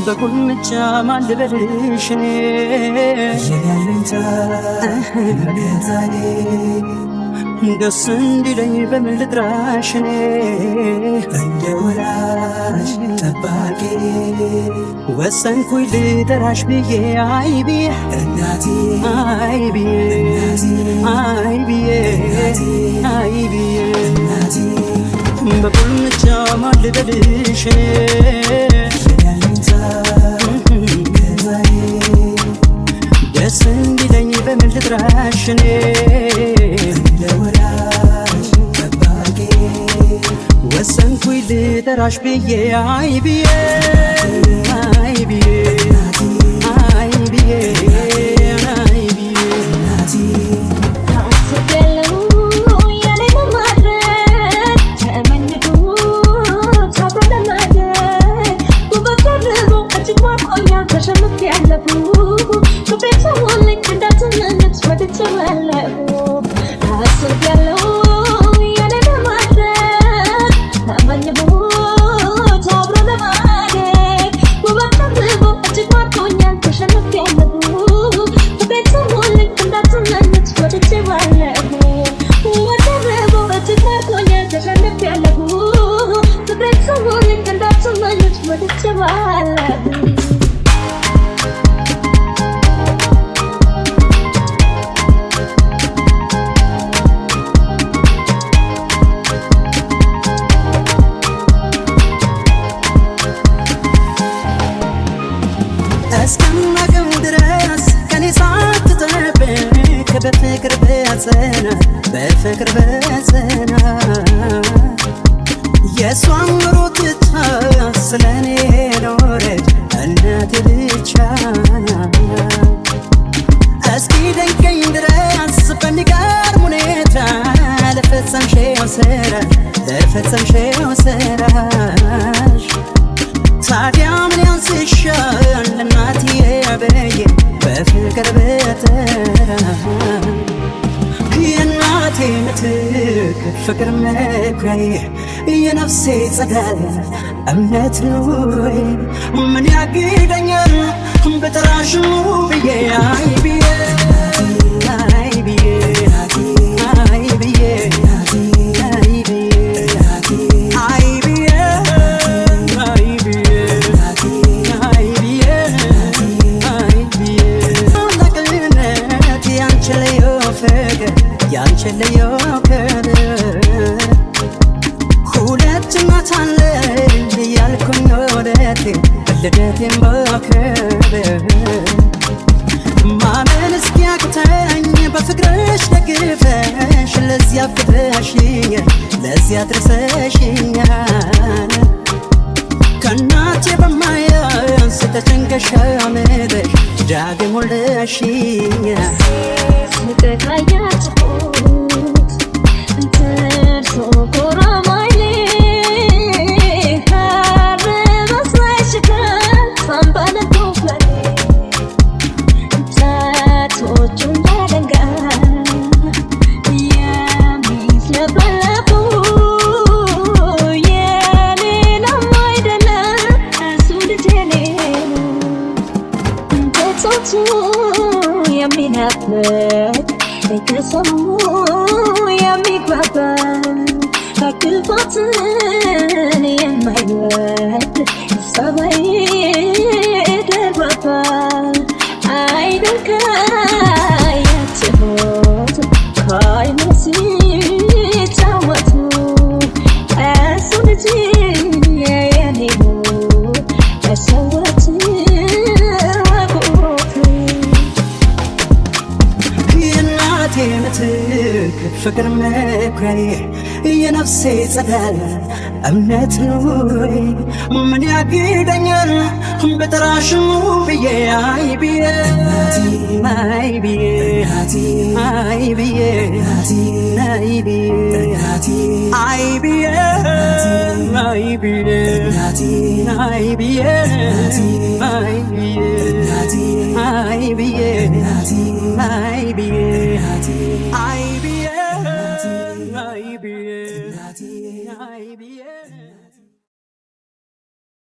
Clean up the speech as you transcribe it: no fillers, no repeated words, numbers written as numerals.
በቁልምጫ ማልበልሽ እኔ የኔታ መገታዬ ደስ እንዲለኝ በምን ልጥራሽ እኔ እንደ ወላጅ ጠባቂ ወሰንኩኝ ልጠራሽ ብዬ አይ ብዬ እናቴ አይ ብዬ አይ ብዬ አይ ብዬ እናቴ በቁልምጫ ማልበልሽ እኔ የኔታ መገታዬ ደስ እንዲለኝ በምን ልጥራሽ እኔ እንደ ወላጅ ጠባቂ ወሰንኩኝ ልጠራሽ ብዬ አይ ብዬ አይ ብዬ አይ ብዬ አይ ብዬ እናቴ እስከማውቅም ድረስ ከኔ ሳትጠብቅ በፍቅር በጸና በፍቅር በጸና የሷን ኑሮ ትታ ስለኔ ኖረች እናቴ ብቻ እስኪ ደንቀኝ ድረስ በሚገርም ሁኔታ ለፈጸምሽው ስራሽ ታዲያ ምን ያንስሻል እናትዬ በዬ በፍቅር በተራ የእናቴ ምትክ ፍቅር መኩሪያዬ የነፍሴ ጸዳል እምነት ኑሮዬ ምን ያግደኛል በጠራሽ ብዬ አይ ብዬ አይ ብዬ አይ ብዬ አይ ብዬ አይ ብዬ አይ ብዬ አይ ብዬ አይ ብዬ ለቅነት ያንቺ ልዩ ፍቅር ያንቺ ልዩ ክብር ሁለት እናት አለኝ እያልኩኝ ወደቴ ልደቴን በክብር ማመን እስኪያቅተኝ በፍቅርሽ ደግፈሽ ለዚያ አብቅተሽኛል ለዚያ አድርሰሽኛል ከእናቴ በማያንስ ተጨንቀሽ አምጠሽ ዳግም ወልደሽኛል ከሰሙ የሚግባባን ክፋትን የማይወድ ጸባይ ደርባባ አይደል ካያችሁት ከአይነት ሲጫወቱ እሱ ልጅ የኔ ሰዎች ምትክ ፍቅር መኩሪያዬ የነፍሴ ጸዳል እምነት ኑሮዬ ምን ያግደኛል በጠራሽ ብዬ አይ ብዬ አይ ብዬ አይ ብዬ አይ ብዬ አይ ብዬ አይ ብዬ አይ ብዬ አይ ብዬ አይ ብዬ አይ ብዬ I be